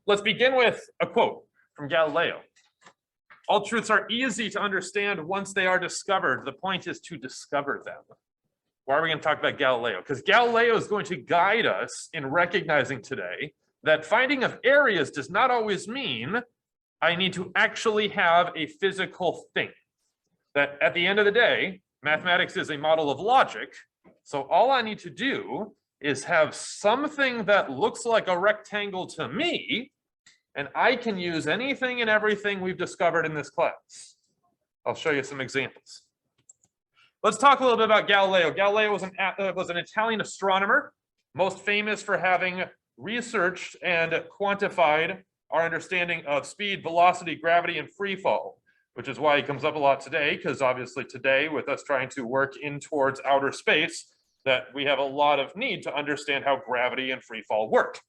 Let's begin with a quote from Galileo. All truths are easy to understand once they are discovered. The point is to discover them. Why are we going to talk about Galileo? Because Galileo is going to guide us in recognizing today that finding of areas does not always mean I need to actually have a physical thing. That at the end of the day, mathematics is a model of logic. So all I need to do is have something that looks like a rectangle to me, and I can use anything and everything we've discovered in this class. I'll show you some examples. Let's talk a little bit about Galileo. Galileo was an Italian astronomer, most famous for having researched and quantified our understanding of speed, velocity, gravity, and free fall, which is why he comes up a lot today, because obviously today, with us trying to work in towards outer space, that we have a lot of need to understand how gravity and free fall work.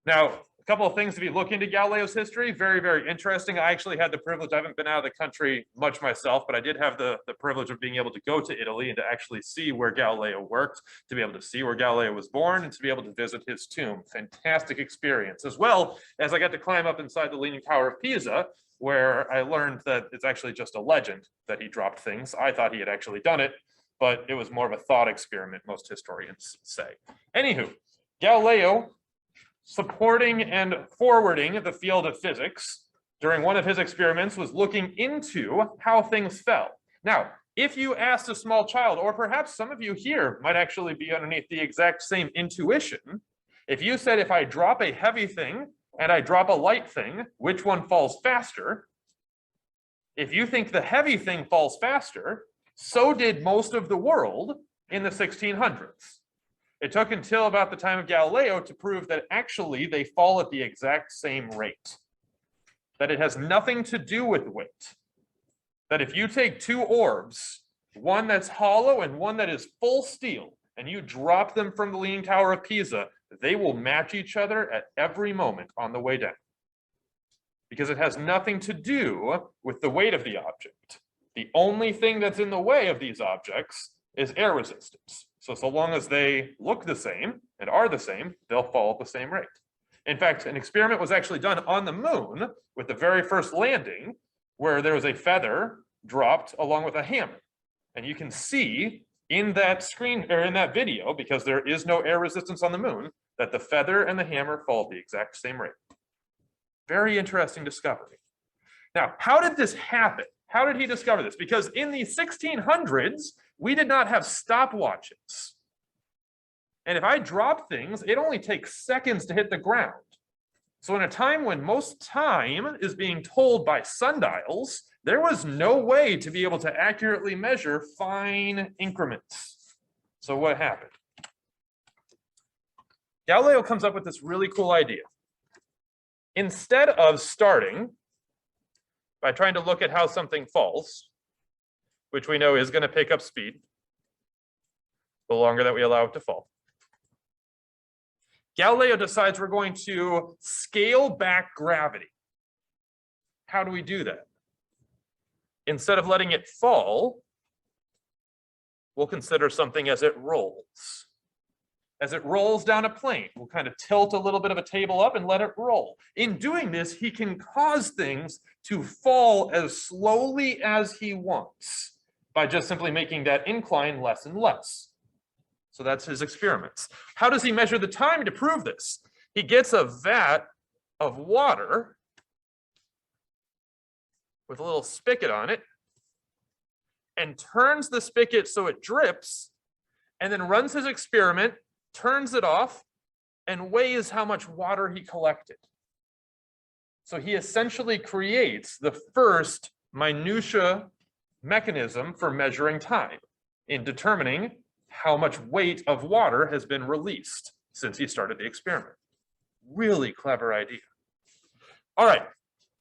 Now, a couple of things if you look into Galileo's history, very, very interesting. I actually had the privilege, I haven't been out of the country much myself, but I did have the privilege of being able to go to Italy and to actually see where Galileo worked, to be able to see where Galileo was born, and to be able to visit his tomb. Fantastic experience, as well as I got to climb up inside the Leaning Tower of Pisa, where I learned that it's actually just a legend that he dropped things. I thought he had actually done it, but it was more of a thought experiment, most historians say. Anywho, Galileo, supporting and forwarding the field of physics during one of his experiments, was looking into how things fell. Now, if you asked a small child, or perhaps some of you here might actually be underneath the exact same intuition, if you said, if I drop a heavy thing and I drop a light thing, which one falls faster? If you think the heavy thing falls faster, so did most of the world in the 1600s. It took until about the time of Galileo to prove that actually they fall at the exact same rate, that it has nothing to do with weight, that if you take two orbs, one that's hollow and one that is full steel, and you drop them from the Leaning Tower of Pisa, they will match each other at every moment on the way down, because it has nothing to do with the weight of the object. The only thing that's in the way of these objects is air resistance. So long as they look the same and are the same, they'll fall at the same rate. In fact, an experiment was actually done on the moon with the very first landing, where there was a feather dropped along with a hammer. And you can see in that screen, or in that video, because there is no air resistance on the moon, that the feather and the hammer fall at the exact same rate. Very interesting discovery. Now, how did this happen? How did he discover this? Because in the 1600s, we did not have stopwatches. And if I drop things, it only takes seconds to hit the ground. So in a time when most time is being told by sundials, there was no way to be able to accurately measure fine increments. So what happened? Galileo comes up with this really cool idea. Instead of starting by trying to look at how something falls, which we know is going to pick up speed the longer that we allow it to fall, Galileo decides we're going to scale back gravity. How do we do that? Instead of letting it fall, we'll consider something as it rolls. As it rolls down a plane, we'll kind of tilt a little bit of a table up and let it roll. In doing this, he can cause things to fall as slowly as he wants by just simply making that incline less and less. So that's his experiments. How does he measure the time to prove this? He gets a vat of water with a little spigot on it and turns the spigot so it drips, and then runs his experiment, turns it off, and weighs how much water he collected. So he essentially creates the first minutia mechanism for measuring time in determining how much weight of water has been released since he started the experiment. Really clever idea. All right,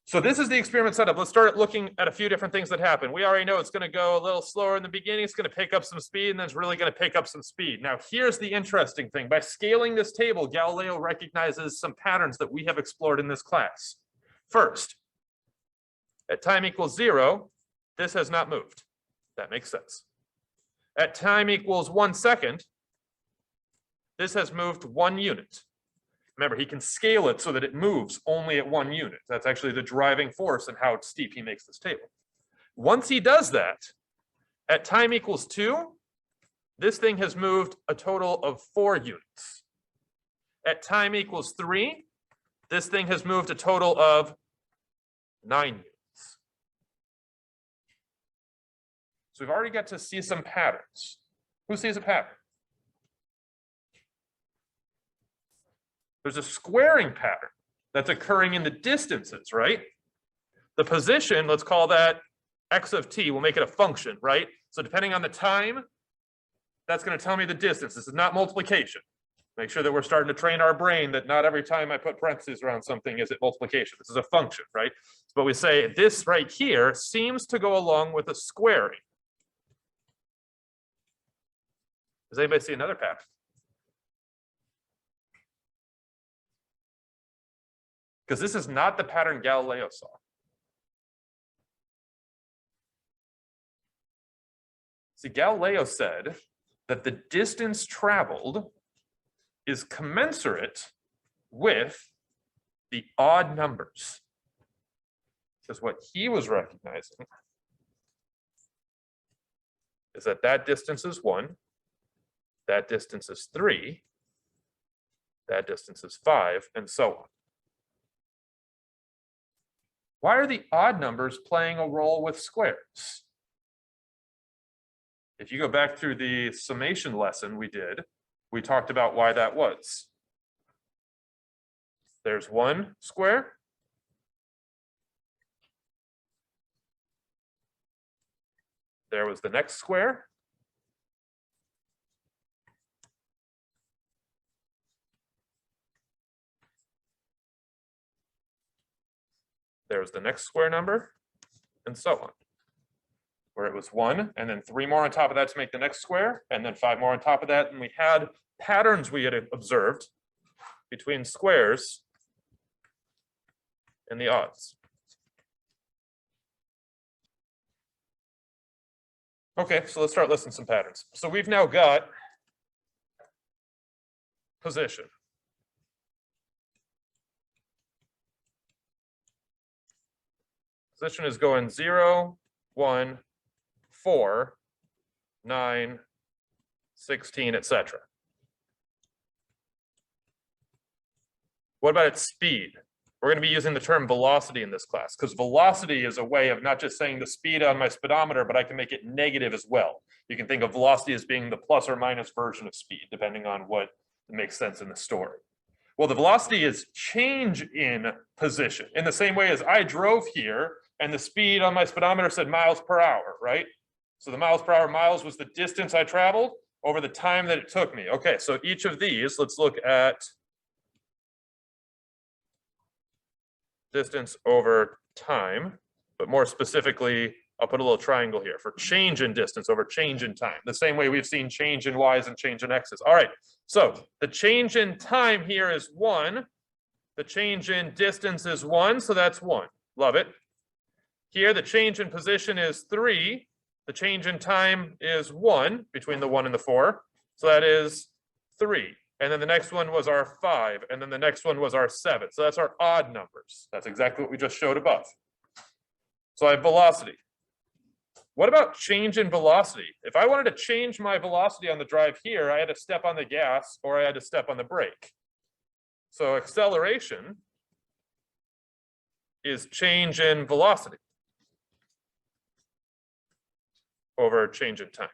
so this is the experiment setup. Let's start looking at a few different things that happen. We already know it's going to go a little slower in the beginning. It's going to pick up some speed, and then it's really going to pick up some speed. Now, here's the interesting thing. By scaling this table, Galileo recognizes some patterns that we have explored in this class. First, at time equals 0, this has not moved. That makes sense. At time equals 1 second, this has moved 1 unit. Remember, he can scale it so that it moves only at 1 unit. That's actually the driving force and how steep he makes this table. Once he does that, at time equals 2, this thing has moved a total of 4 units. At time equals 3, this thing has moved a total of 9 units. So we've already got to see some patterns. Who sees a pattern? There's a squaring pattern that's occurring in the distances, right? The position, let's call that x of t, we'll make it a function, right? So depending on the time, that's going to tell me the distance. This is not multiplication. Make sure that we're starting to train our brain that not every time I put parentheses around something is it multiplication. This is a function, right? But we say this right here seems to go along with a squaring. Does anybody see another pattern? Because this is not the pattern Galileo saw. See, Galileo said that the distance traveled is commensurate with the odd numbers. Because what he was recognizing is that that distance is 1, that distance is 3, that distance is 5, and so on. Why are the odd numbers playing a role with squares? If you go back through the summation lesson we did, we talked about why that was. There's 1 square. There was the next square. There was the next square number, and so on. Where it was 1, and then 3 more on top of that to make the next square, and then 5 more on top of that, and we had patterns we had observed between squares and the odds. Okay, so let's start listing some patterns. So we've now got position. Position is going 0, 1, 4, 9, 16, etc. What about its speed? We're going to be using the term velocity in this class because velocity is a way of not just saying the speed on my speedometer, but I can make it negative as well. You can think of velocity as being the plus or minus version of speed, depending on what makes sense in the story. Well, the velocity is change in position in the same way as I drove here and the speed on my speedometer said miles per hour, right? So the miles per hour, miles was the distance I traveled over the time that it took me. Okay, so each of these, let's look at distance over time, but more specifically, I'll put a little triangle here for change in distance over change in time. The same way we've seen change in y's and change in x's. All right, so the change in time here is 1. The change in distance is 1, so that's 1. Love it. Here, the change in position is 3. The change in time is 1 between the 1 and the 4. So that is 3. And then the next one was our 5. And then the next one was our 7. So that's our odd numbers. That's exactly what we just showed above. So I have velocity. What about change in velocity? If I wanted to change my velocity on the drive here, I had to step on the gas or I had to step on the brake. So acceleration is change in velocity over change in time.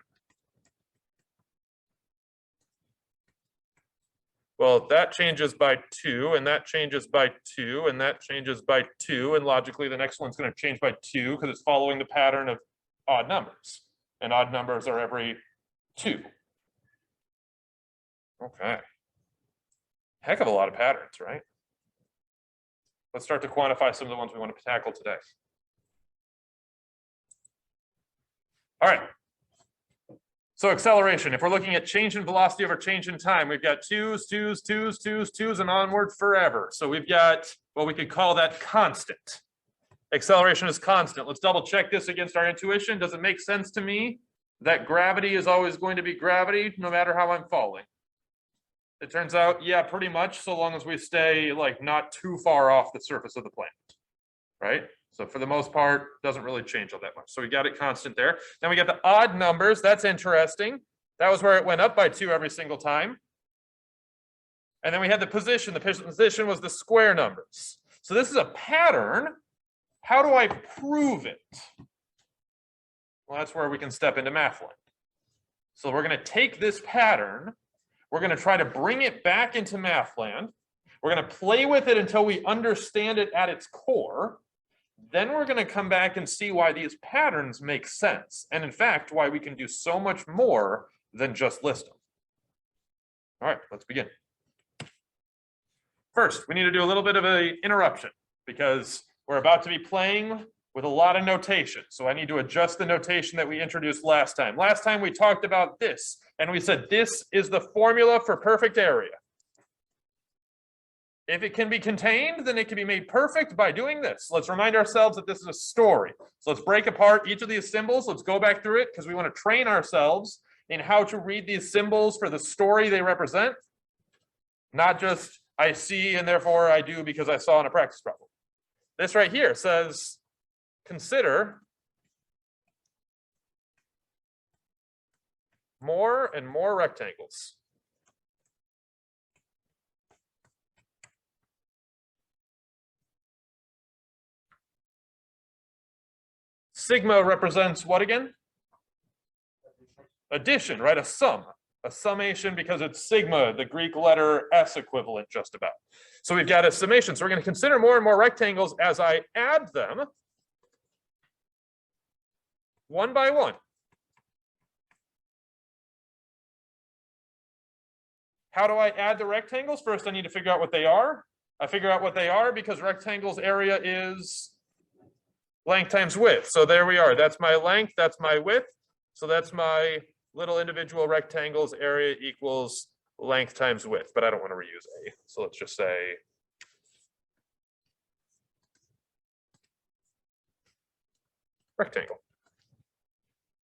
Well, that changes by 2, and that changes by 2, and that changes by 2, and logically the next one's going to change by 2 because it's following the pattern of odd numbers, and odd numbers are every 2. Okay. Heck of a lot of patterns, right? Let's start to quantify some of the ones we want to tackle today. All right. So acceleration, if we're looking at change in velocity over change in time, we've got 2's, 2's, 2's, 2's, 2's, and onward forever. So we've got, well, we could call that constant. Acceleration is constant. Let's double check this against our intuition. Does it make sense to me that gravity is always going to be gravity no matter how I'm falling? It turns out, yeah, pretty much, so long as we stay like not too far off the surface of the planet, right? So for the most part, doesn't really change all that much. So we got it constant there. Then we got the odd numbers. That's interesting. That was where it went up by 2 every single time. And then we had the position. The position was the square numbers. So this is a pattern. How do I prove it? Well, that's where we can step into MathLand. So we're going to take this pattern. We're going to try to bring it back into MathLand. We're going to play with it until we understand it at its core. Then we're going to come back and see why these patterns make sense. And in fact, why we can do so much more than just list them. All right, let's begin. First, we need to do a little bit of an interruption because we're about to be playing with a lot of notation. So I need to adjust the notation that we introduced last time. Last time we talked about this, and we said this is the formula for perfect area. If it can be contained, then it can be made perfect by doing this. Let's remind ourselves that this is a story. So let's break apart each of these symbols. Let's go back through it because we want to train ourselves in how to read these symbols for the story they represent, not just I see and therefore I do because I saw in a practice problem. This right here says, consider more and more rectangles. Sigma represents what again? Addition, right? A sum. A summation because it's sigma, the Greek letter S equivalent just about. So we've got a summation. So we're going to consider more and more rectangles as I add them one by one. How do I add the rectangles? First, I need to figure out what they are. I figure out what they are because rectangle's area is length times width. So there we are. That's my length. That's my width. So that's my little individual rectangles area equals length times width. But I don't want to reuse A. So let's just say rectangle.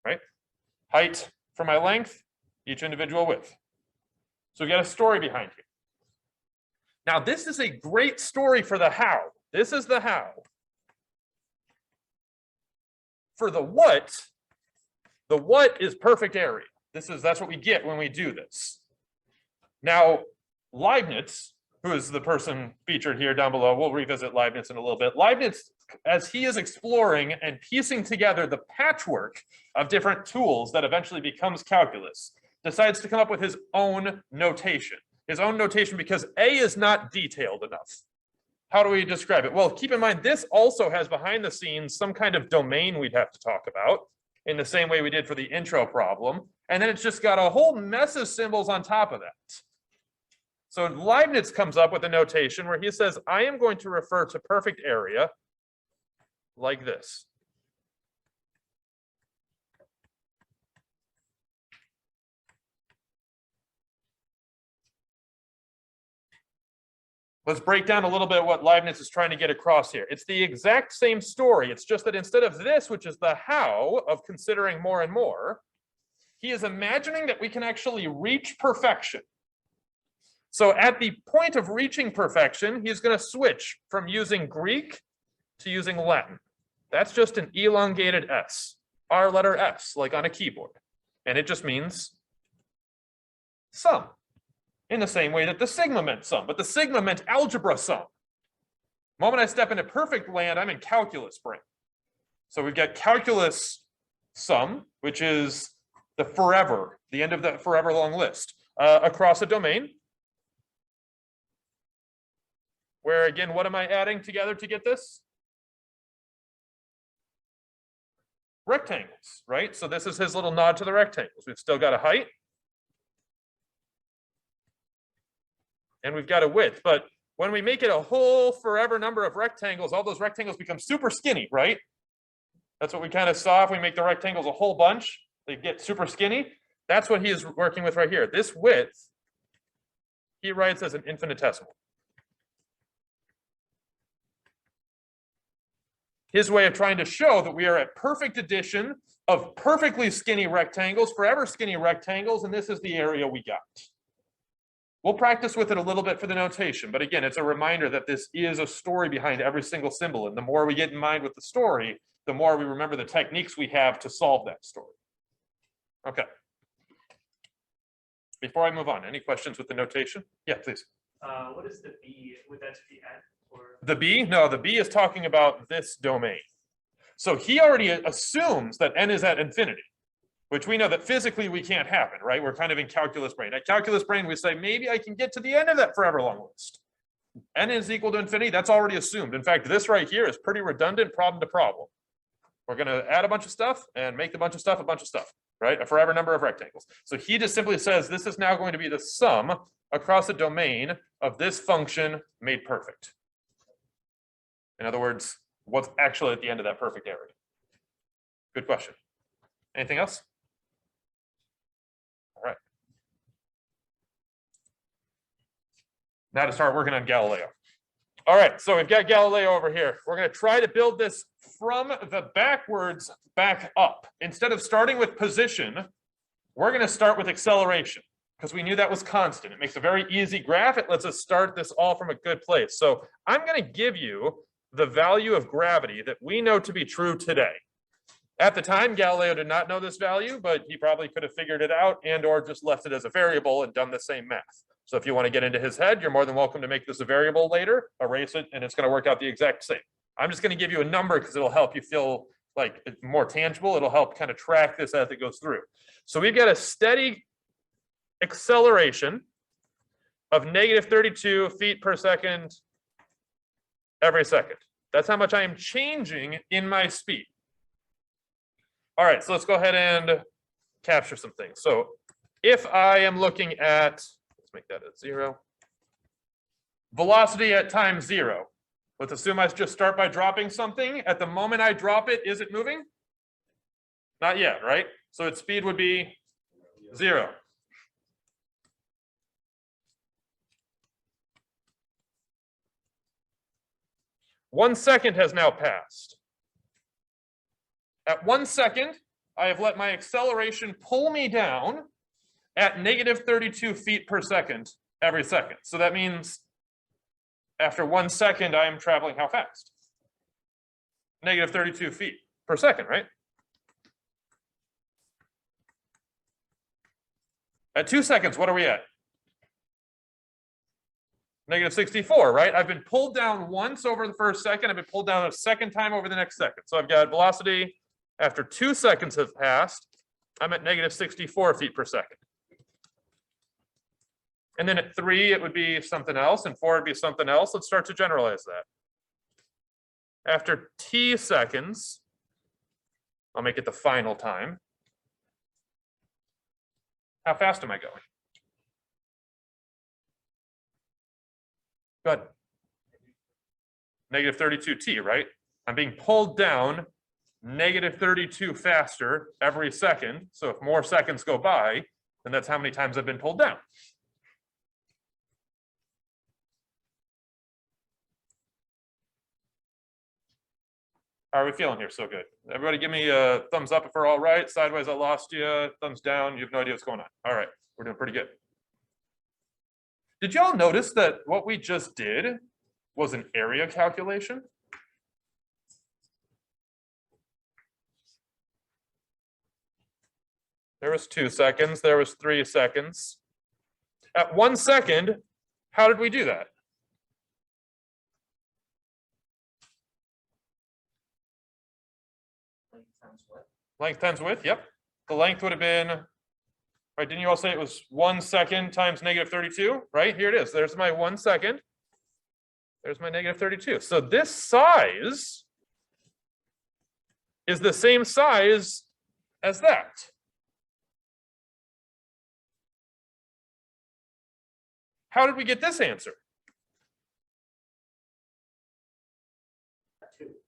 Right? Height for my length, each individual width. So we got a story behind here. Now, this is a great story for the how. This is the how. For the what is perfect area. That's what we get when we do this. Now, Leibniz, who is the person featured here down below, we'll revisit Leibniz in a little bit. Leibniz, as he is exploring and piecing together the patchwork of different tools that eventually becomes calculus, decides to come up with his own notation. His own notation because A is not detailed enough. How do we describe it? Well, keep in mind, this also has behind the scenes some kind of domain we'd have to talk about in the same way we did for the intro problem. And then it's just got a whole mess of symbols on top of that. So Leibniz comes up with a notation where he says, I am going to refer to perfect area like this. Let's break down a little bit what Leibniz is trying to get across here. It's the exact same story. It's just that instead of this, which is the how of considering more and more, he is imagining that we can actually reach perfection. So at the point of reaching perfection, he's going to switch from using Greek to using Latin. That's just an elongated S, our letter S, like on a keyboard. And it just means sum. In the same way that the sigma meant sum, but the sigma meant algebra sum. The moment I step into perfect land, I'm in calculus brain. So we've got calculus sum, which is the forever, the end of the forever long list, across a domain. Where again, what am I adding together to get this? Rectangles, right? So this is his little nod to the rectangles. We've still got a height. And we've got a width, but when we make it a whole forever number of rectangles, all those rectangles become super skinny, right? That's what we kind of saw. If we make the rectangles a whole bunch, they get super skinny. That's what he is working with right here. This width, he writes as an infinitesimal. His way of trying to show that we are at perfect addition of perfectly skinny rectangles, forever skinny rectangles, and this is the area we got. We'll practice with it a little bit for the notation, but again, it's a reminder that this is a story behind every single symbol. And the more we get in mind with the story, the more we remember the techniques we have to solve that story. Okay. Before I move on, any questions with the notation? Yeah, please. What is the B? Would that be N or? The B? No, the B is talking about this domain. So he already assumes that N is at infinity, which we know that physically we can't happen, right? We're kind of in calculus brain. At calculus brain, we say, maybe I can get to the end of that forever long list. N is equal to infinity, that's already assumed. In fact, this right here is pretty redundant problem to problem. We're gonna add a bunch of stuff and make a bunch of stuff, right? A forever number of rectangles. So he just simply says, this is now going to be the sum across the domain of this function made perfect. In other words, what's actually at the end of that perfect area? Good question. Anything else? All right. Now to start working on Galileo. All right, so we've got Galileo over here. We're going to try to build this from the backwards back up. Instead of starting with position, we're going to start with acceleration because we knew that was constant. It makes a very easy graph. It lets us start this all from a good place. So I'm going to give you the value of gravity that we know to be true today. At the time, Galileo did not know this value, but he probably could have figured it out and or just left it as a variable and done the same math. So if you want to get into his head, you're more than welcome to make this a variable later, erase it, and it's going to work out the exact same. I'm just going to give you a number because it'll help you feel like it's more tangible. It'll help kind of track this as it goes through. So we've got a steady acceleration of -32 feet per second every second. That's how much I am changing in my speed. All right, so let's go ahead and capture some things. So if I am looking at, let's make that at 0. Velocity at time 0. Let's assume I just start by dropping something. At the moment I drop it, is it moving? Not yet, right? So its speed would be 0. One second has now passed. At 1 second, I have let my acceleration pull me down at -32 feet per second every second. So that means after 1 second, I am traveling how fast? -32 feet per second, right? At 2 seconds, what are we at? -64, right? I've been pulled down once over the first second. I've been pulled down a second time over the next second. So I've got velocity after 2 seconds have passed. I'm at -64 feet per second. And then at 3, it would be something else, and 4 would be something else. Let's start to generalize that. After t seconds, I'll make it the final time. How fast am I going? Go ahead. -32t, right? I'm being pulled down -32 faster every second. So if more seconds go by, then that's how many times I've been pulled down. How are we feeling here? So good. Everybody give me a thumbs up if we're all right. Sideways, I lost you. Thumbs down, you have no idea what's going on. All right, we're doing pretty good. Did y'all notice that what we just did was an area calculation? There was 2 seconds, there was 3 seconds. At 1 second, how did we do that? Length times width, yep. The length would have been, right, didn't you all say it was 1 second times -32, right? Here it is, there's my 1 second. There's my -32. So this size is the same size as that. How did we get this answer?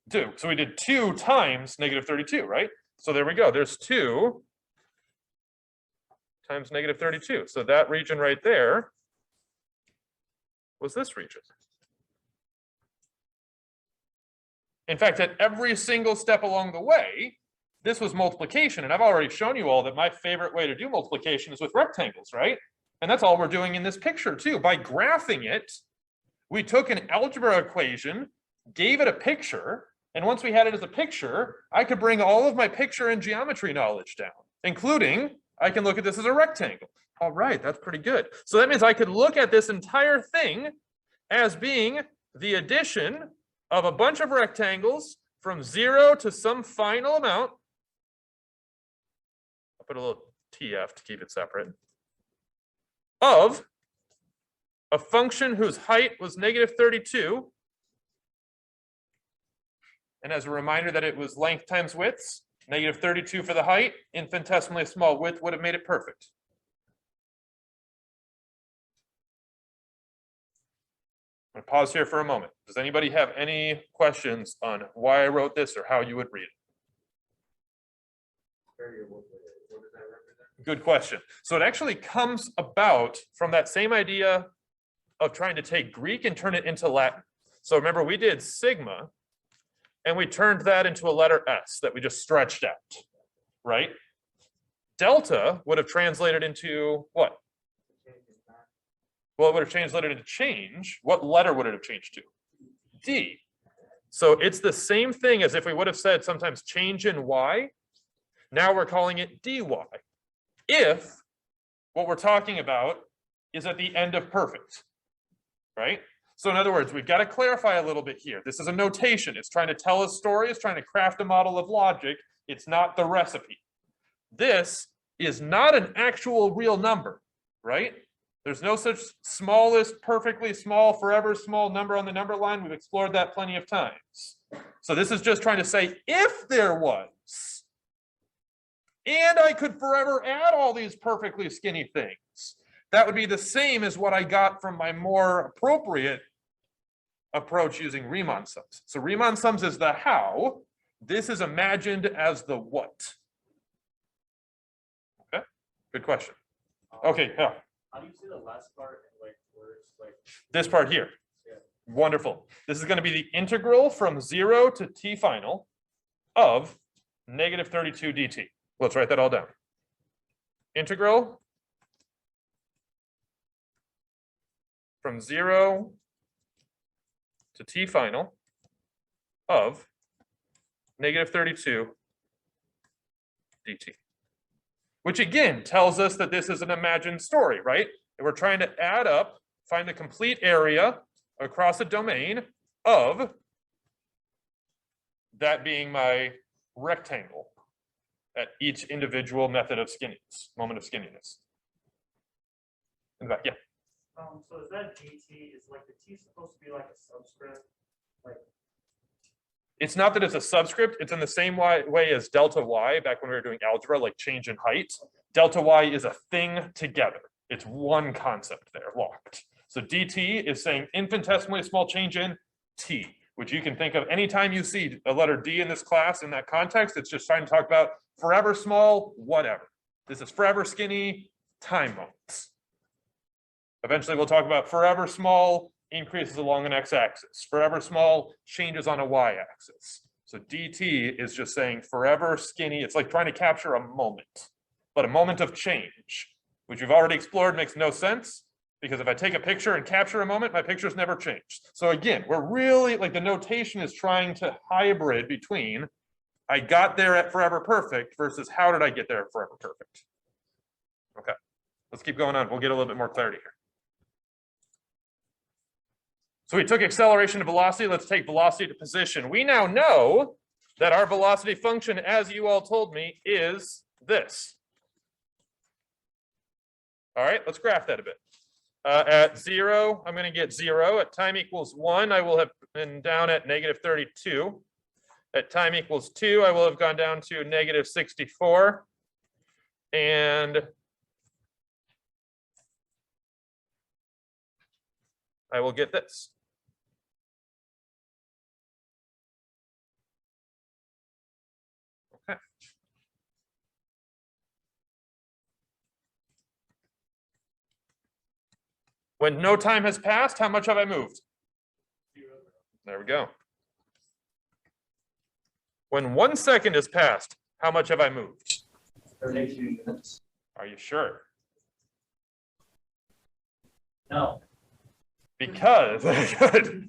2. So we did 2 times -32, right? So there we go. There's 2 times -32. So that region right there was this region. In fact, at every single step along the way, this was multiplication. And I've already shown you all that my favorite way to do multiplication is with rectangles, right? And that's all we're doing in this picture too. By graphing it, we took an algebra equation, gave it a picture, and once we had it as a picture, I could bring all of my picture and geometry knowledge down, including I can look at this as a rectangle. All right, that's pretty good. So that means I could look at this entire thing as being the addition of a bunch of rectangles from 0 to some final amount. I'll put a little TF to keep it separate. Of a function whose height was -32. And as a reminder that it was length times widths, -32 for the height, infinitesimally small width would have made it perfect. I'm going to pause here for a moment. Does anybody have any questions on why I wrote this or how you would read it? Good question. So it actually comes about from that same idea of trying to take Greek and turn it into Latin. So remember, we did sigma, and we turned that into a letter S that we just stretched out, right? Delta would have translated into what? Well, it would have translated into change. What letter would it have changed to? D. So it's the same thing as if we would have said sometimes change in Y. Now we're calling it dy. If what we're talking about is at the end of perfect, right? So in other words, we've got to clarify a little bit here. This is a notation. It's trying to tell a story. It's trying to craft a model of logic. It's not the recipe. This is not an actual real number, right? There's no such smallest, perfectly small, forever small number on the number line. We've explored that plenty of times. So this is just trying to say if there was, and I could forever add all these perfectly skinny things, that would be the same as what I got from my more appropriate approach using Riemann sums. So Riemann sums is the how. This is imagined as the what. Okay, good question. Okay, yeah. How do you say the last part in like words like This part here. Yeah. Wonderful. This is going to be the integral from 0 to t final of -32 dt. Let's write that all down. Integral from 0 to t final of -32 dt. Which again tells us that this is an imagined story, right? And we're trying to add up, find the complete area across a domain of that being my rectangle at each individual method of skinniness, moment of skinniness. In the back, yeah. so is that dt, is like the t supposed to be like a subscript? Like It's not that it's a subscript. It's in the same way as delta y back when we were doing algebra, like change in height. Delta y is a thing together. It's one concept there, locked. So dt is saying infinitesimally small change in t, which you can think of anytime you see a letter D in this class in that context. It's just trying to talk about forever small, whatever. This is forever skinny, time moments. Eventually, we'll talk about forever small increases along an x-axis, forever small changes on a y-axis. So dt is just saying forever skinny. It's like trying to capture a moment, but a moment of change, which we've already explored makes no sense, because if I take a picture and capture a moment, my picture's never changed. So again, we're really, like, the notation is trying to hybrid between I got there at forever perfect versus how did I get there at forever perfect. Okay, let's keep going on. We'll get a little bit more clarity here. So we took acceleration to velocity. Let's take velocity to position. We now know that our velocity function, as you all told me, is this. All right, let's graph that a bit. At 0, I'm going to get 0. At time equals 1, I will have been down at -32. At time equals 2, I will have gone down to -64. And I will get this. Okay. When no time has passed, how much have I moved? 0. There we go. When 1 second has passed, how much have I moved? 32 minutes. Are you sure? No. Because good.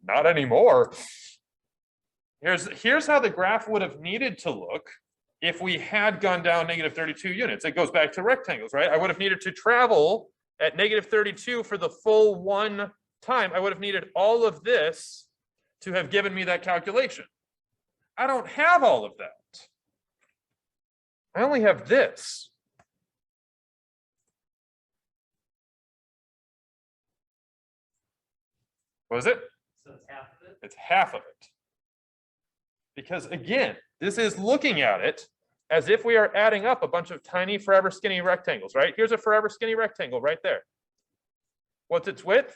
Not anymore. Here's how the graph would have needed to look if we had gone down negative 32 units. It goes back to rectangles, right? I would have needed to travel at negative 32 for the full one time. I would have needed all of this to have given me that calculation. I don't have all of that. I only have this. What is it? So it's half of it? It's half of it. Because again, this is looking at it as if we are adding up a bunch of tiny forever skinny rectangles, right? Here's a forever skinny rectangle right there. What's its width?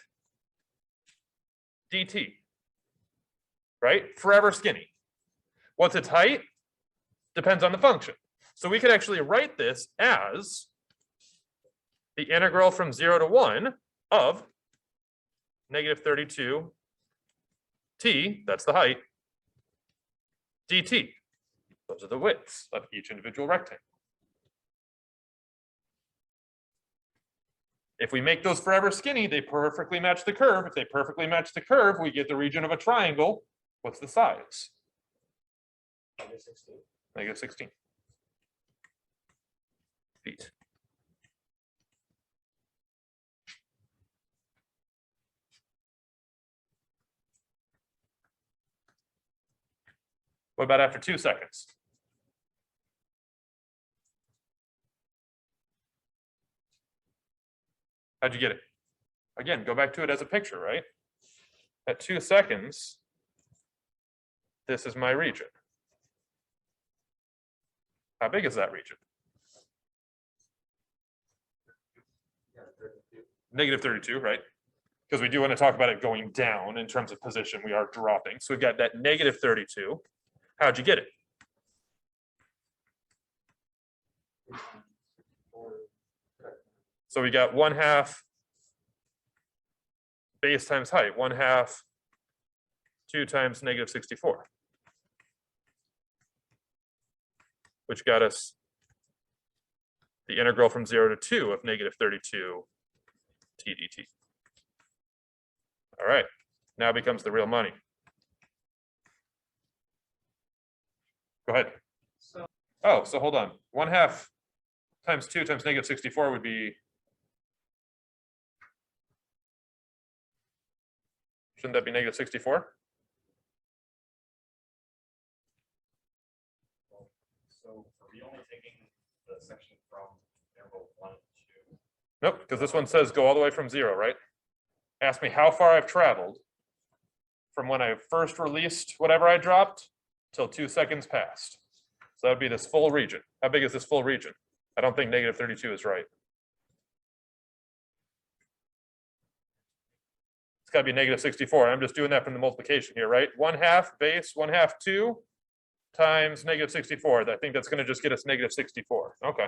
dt, right? Forever skinny. What's its height? Depends on the function. So we could actually write this as the integral from 0 to 1 of negative 32 t, that's the height, dt. Those are the widths of each individual rectangle. If we make those forever skinny, they perfectly match the curve. If they perfectly match the curve, we get the region of a triangle. What's the size? Negative 16. Negative 16 feet. What about after 2 seconds? How'd you get it? Again, go back to it as a picture, right? At 2 seconds, this is my region. How big is that region? Negative 32, right? Because we do want to talk about it going down in terms of position. We are dropping. So we've got that negative 32. How'd you get it? So we got 1/2 base times height, 1/2 2 times negative 64, which got us the integral from 0 to 2 of negative 32 t dt. All right, now becomes the real money. Go ahead. So hold on. 1/2 times 2 times negative 64 would be, shouldn't that be negative 64? So are we only taking the section from interval 1 and 2? Nope, because this one says go all the way from 0, right? Ask me how far I've traveled from when I first released whatever I dropped till 2 seconds passed. So that would be this full region. How big is this full region? I don't think negative 32 is right. It's got to be negative 64. I'm just doing that from the multiplication here, right? 1/2 base, 1/2 2 times negative 64. I think that's going to just get us negative 64. Okay.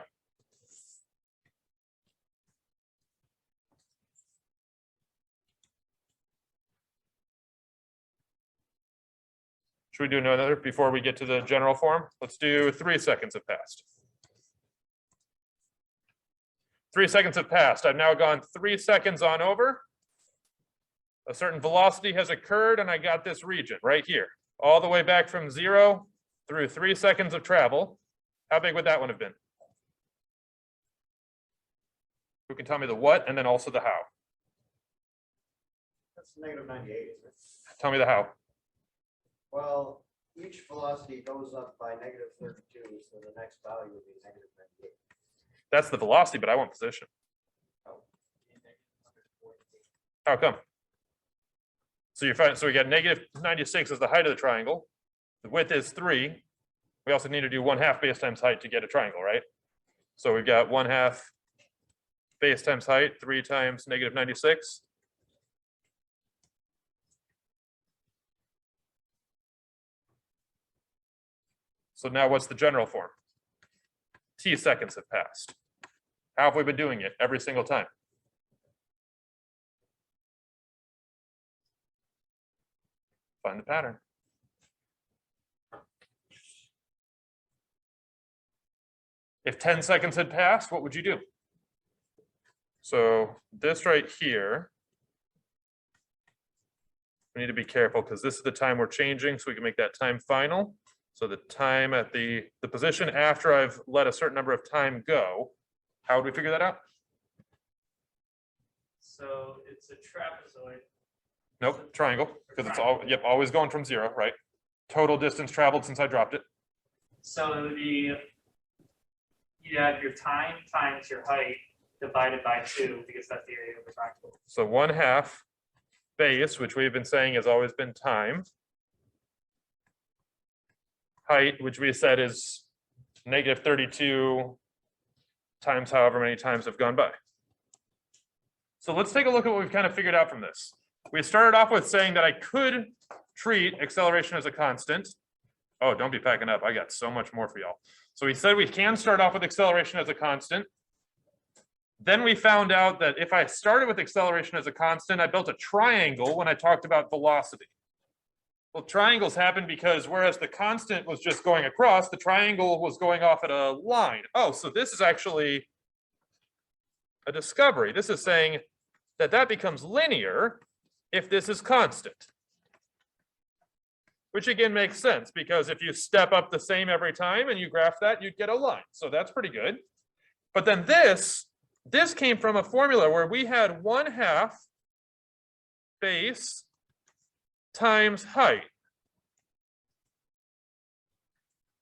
Should we do another before we get to the general form? Let's do 3 seconds have passed. 3 seconds have passed. I've now gone 3 seconds on over. A certain velocity has occurred and I got this region right here, all the way back from 0 through 3 seconds of travel. How big would that one have been? Who can tell me the what and then also the how? That's negative 98, isn't it? Tell me the how. Well, each velocity goes up by negative 32, so the next value would be negative 98. That's the velocity, but I want position. How come? So you're fine. So we got negative 96 as the height of the triangle. The width is 3. We also need to do 1/2 base times height to get a triangle, right? So we've got 1/2 base times height, 3 times negative 96. So now what's the general form? T seconds have passed. How have we been doing it every single time? Find the pattern. If 10 seconds had passed, what would you do? So this right here, we need to be careful because this is the time we're changing, so we can make that time final. So the time at the position after I've let a certain number of time go, how would we figure that out? So it's a trapezoid. Nope, triangle, because it's all, yep, always going from 0, right? Total distance traveled since I dropped it. So it would be, you have your time times your height divided by 2, because that's the area of the triangle. So 1/2 base, which we've been saying has always been time. Height, which we said is -32 times however many times have gone by. So let's take a look at what we've kind of figured out from this. We started off with saying that I could treat acceleration as a constant. Oh, don't be packing up. I got so much more for y'all. So we said we can start off with acceleration as a constant. Then we found out that if I started with acceleration as a constant, I built a triangle when I talked about velocity. Well, triangles happen because whereas the constant was just going across, the triangle was going off at a line. Oh, so this is actually a discovery. This is saying that that becomes linear if this is constant. Which again makes sense because if you step up the same every time and you graph that, you'd get a line. So that's pretty good. But then this came from a formula where we had 1/2 base times height.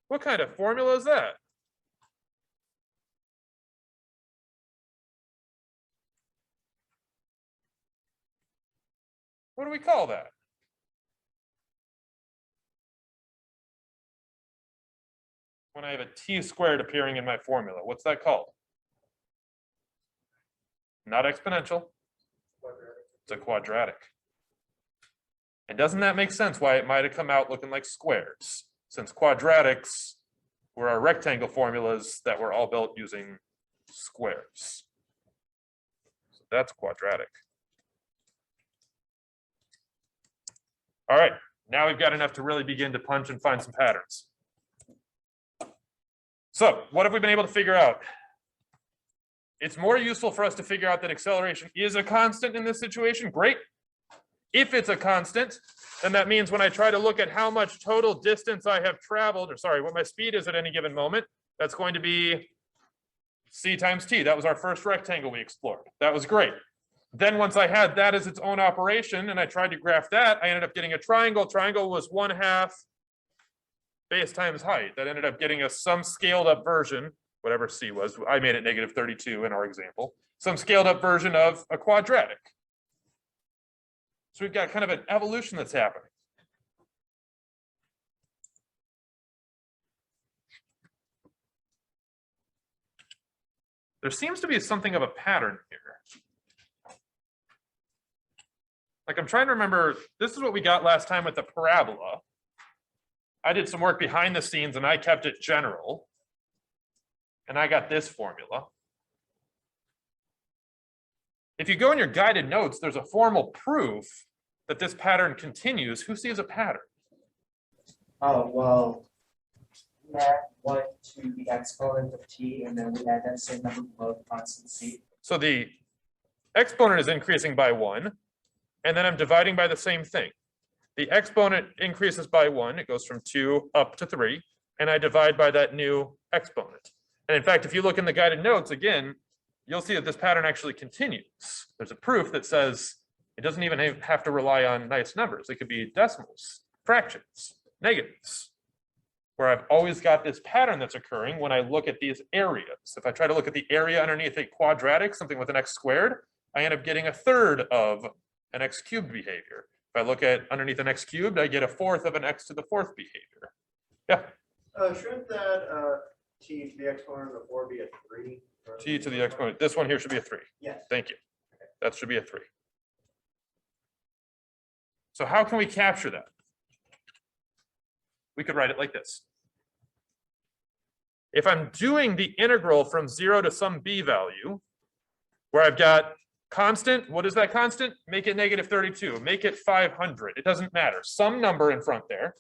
What kind of formula is that? What do we call that? When I have a t² appearing in my formula, what's that called? Not exponential. It's a quadratic. And doesn't that make sense why it might have come out looking like squares? Since quadratics were our rectangle formulas that were all built using squares. So that's quadratic. All right, now we've got enough to really begin to punch and find some patterns. So what have we been able to figure out? It's more useful for us to figure out that acceleration is a constant in this situation. Great. If it's a constant, then that means when I try to look at how much total distance I have traveled, or sorry, what my speed is at any given moment, that's going to be c times t. That was our first rectangle we explored. That was great. Then once I had that as its own operation and I tried to graph that, I ended up getting a triangle. Triangle was 1/2 base times height. That ended up getting us some scaled up version, whatever c was. I made it -32 in our example. Some scaled up version of a quadratic. So we've got kind of an evolution that's happening. There seems to be something of a pattern here. Like I'm trying to remember, this is what we got last time with the parabola. I did some work behind the scenes and I kept it general. And I got this formula. If you go in your guided notes, there's a formal proof that this pattern continues. Who sees a pattern? Oh, well, we add 1 to the exponent of t, and then we add that same number below the constant c. So the exponent is increasing by 1, and then I'm dividing by the same thing. The exponent increases by 1, it goes from 2 up to 3, and I divide by that new exponent. And in fact, if you look in the guided notes again, you'll see that this pattern actually continues. There's a proof that says it doesn't even have to rely on nice numbers. It could be decimals, fractions, negatives, where I've always got this pattern that's occurring when I look at these areas. If I try to look at the area underneath a quadratic, something with an x², I end up getting 1/3 of an x³ behavior. If I look at underneath an x³, I get 1/4 of an x to the 4th behavior. Yeah. Shouldn't that t to the exponent of 4 be a 3? T to the exponent. This one here should be a 3. Yes. Thank you. That should be a 3. So how can we capture that? We could write it like this. If I'm doing the integral from 0 to some b value, where I've got constant, what is that constant? Make it -32, make it 500. It doesn't matter. Some number in front there.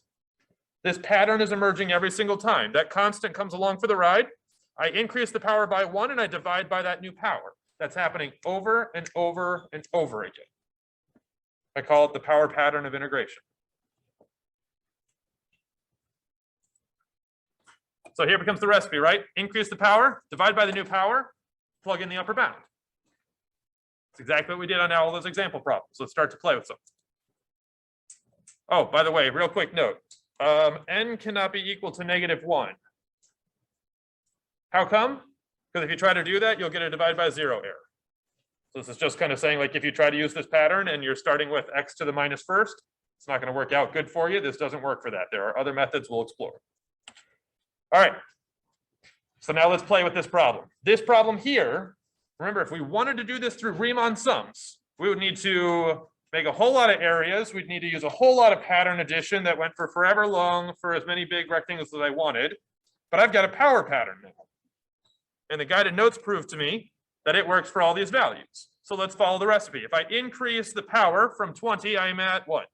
This pattern is emerging every single time. That constant comes along for the ride. I increase the power by 1 and I divide by that new power. that's happening over and over and over again. I call it the power pattern of integration. So here becomes the recipe, right? Increase the power, divide by the new power, plug in the upper bound. It's exactly what we did on all those example problems. Let's start to play with some. Oh, by the way, real quick note. N cannot be equal to -1. How come? Because if you try to do that, you'll get a divide by 0 error. So this is just kind of saying, like, if you try to use this pattern and you're starting with x to the minus first, it's not going to work out good for you. This doesn't work for that. There are other methods we'll explore. All right. So now let's play with this problem. This problem here, remember, if we wanted to do this through Riemann sums, we would need to make a whole lot of areas. We'd need to use a whole lot of pattern addition that went for forever long for as many big rectangles as I wanted. But I've got a power pattern now. And the guided notes prove to me that it works for all these values. So let's follow the recipe. If I increase the power from 20, I'm at what?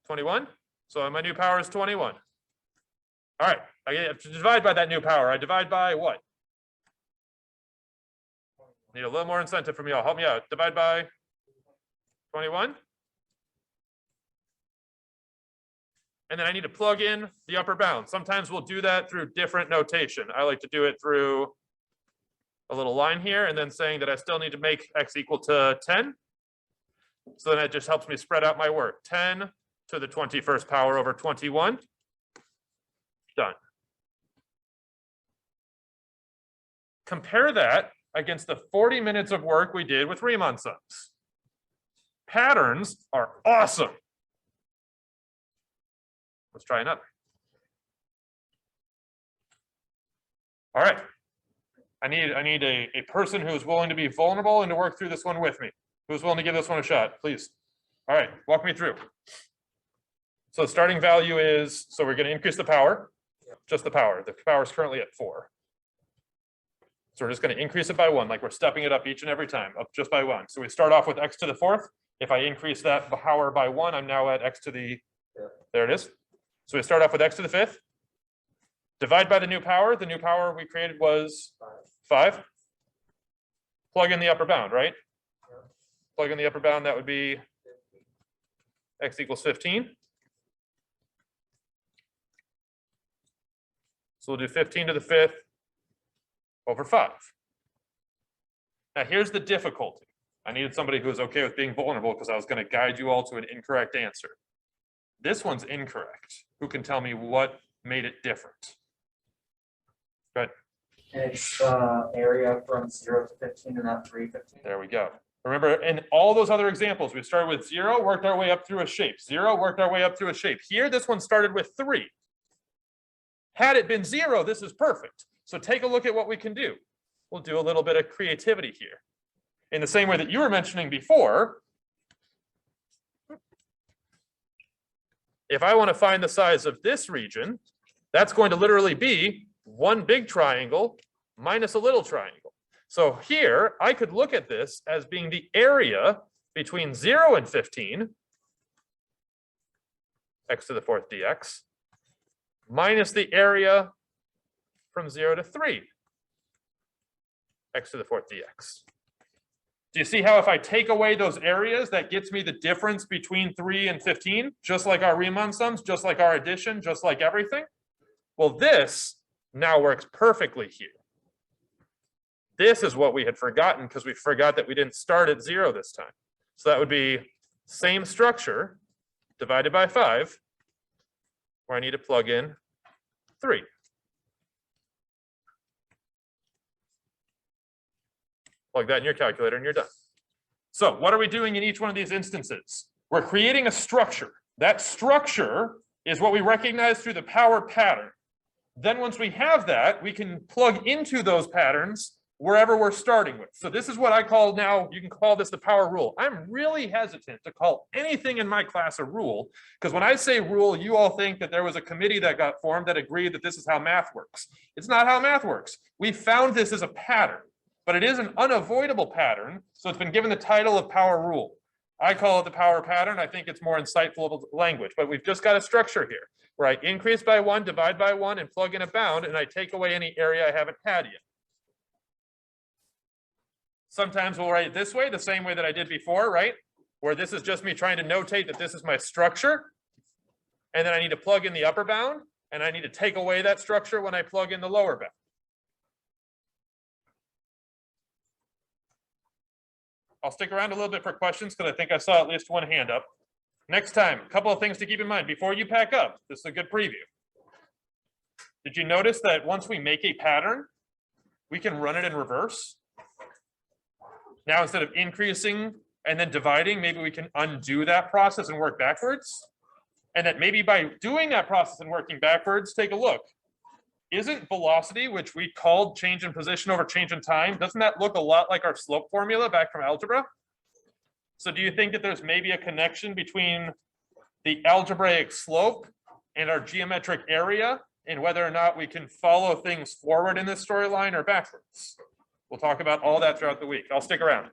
21? So my new power is 21. All right, I have to divide by that new power. I divide by what? Need a little more incentive from y'all. Help me out. Divide by 21. And then I need to plug in the upper bound. Sometimes we'll do that through different notation. I like to do it through a little line here and then saying that I still need to make x equal to 10. So then it just helps me spread out my work. 10 to the 21st power over 21. Done. Compare that against the 40 minutes of work we did with Riemann sums. Patterns are awesome. Let's try another. All right. I need a person who's willing to be vulnerable and to work through this one with me. Who's willing to give this one a shot, please? All right, walk me through. So the starting value is, so we're going to increase the power, just the power. The power is currently at 4. So we're just going to increase it by 1, like we're stepping it up each and every time, up just by 1. So we start off with x to the 4th. If I increase that power by 1, I'm now at x to the, there it is. So we start off with x to the 5th. Divide by the new power. The new power we created was 5. Plug in the upper bound, right? Plug in the upper bound, that would be x equals 15. So we'll do 15 to the 5th over 5. Now here's the difficulty. I needed somebody who was okay with being vulnerable because I was going to guide you all to an incorrect answer. This one's incorrect. Who can tell me what made it different? Go ahead. It's area from 0 to 15 and not 3, 15. There we go. Remember, in all those other examples, we started with 0, worked our way up through a shape. 0, worked our way up through a shape. Here, this one started with 3. Had it been 0, this is perfect. So take a look at what we can do. We'll do a little bit of creativity here. In the same way that you were mentioning before, if I want to find the size of this region, that's going to literally be one big triangle minus a little triangle. So here, I could look at this as being the area between 0 and 15, x to the 4th dx, minus the area from 0 to 3, x to the 4th dx. Do you see how if I take away those areas, that gets me the difference between 3 and 15, just like our Riemann sums, just like our addition, just like everything? Well, this now works perfectly here. This is what we had forgotten because we forgot that we didn't start at 0 this time. So that would be same structure divided by 5, where I need to plug in 3. Plug that in your calculator and you're done. So what are we doing in each one of these instances? We're creating a structure. That structure is what we recognize through the power pattern. Then once we have that, we can plug into those patterns wherever we're starting with. So this is what I call now, you can call this the power rule. I'm really hesitant to call anything in my class a rule, because when I say rule, you all think that there was a committee that got formed that agreed that this is how math works. It's not how math works. We found this as a pattern, but it is an unavoidable pattern, so it's been given the title of power rule. I call it the power pattern. I think it's more insightful language, but we've just got a structure here where I increase by 1, divide by 1, and plug in a bound, and I take away any area I haven't had yet. Sometimes we'll write it this way, the same way that I did before, right? Where this is just me trying to notate that this is my structure. And then I need to plug in the upper bound, and I need to take away that structure when I plug in the lower bound. I'll stick around a little bit for questions because I think I saw at least one hand up. Next time, a couple of things to keep in mind before you pack up. This is a good preview. Did you notice that once we make a pattern, we can run it in reverse? Now, instead of increasing and then dividing, maybe we can undo that process and work backwards. And that maybe by doing that process and working backwards, take a look. Isn't velocity, which we called change in position over change in time, doesn't that look a lot like our slope formula back from algebra? So do you think that there's maybe a connection between the algebraic slope and our geometric area and whether or not we can follow things forward in this storyline or backwards? We'll talk about all that throughout the week. I'll stick around.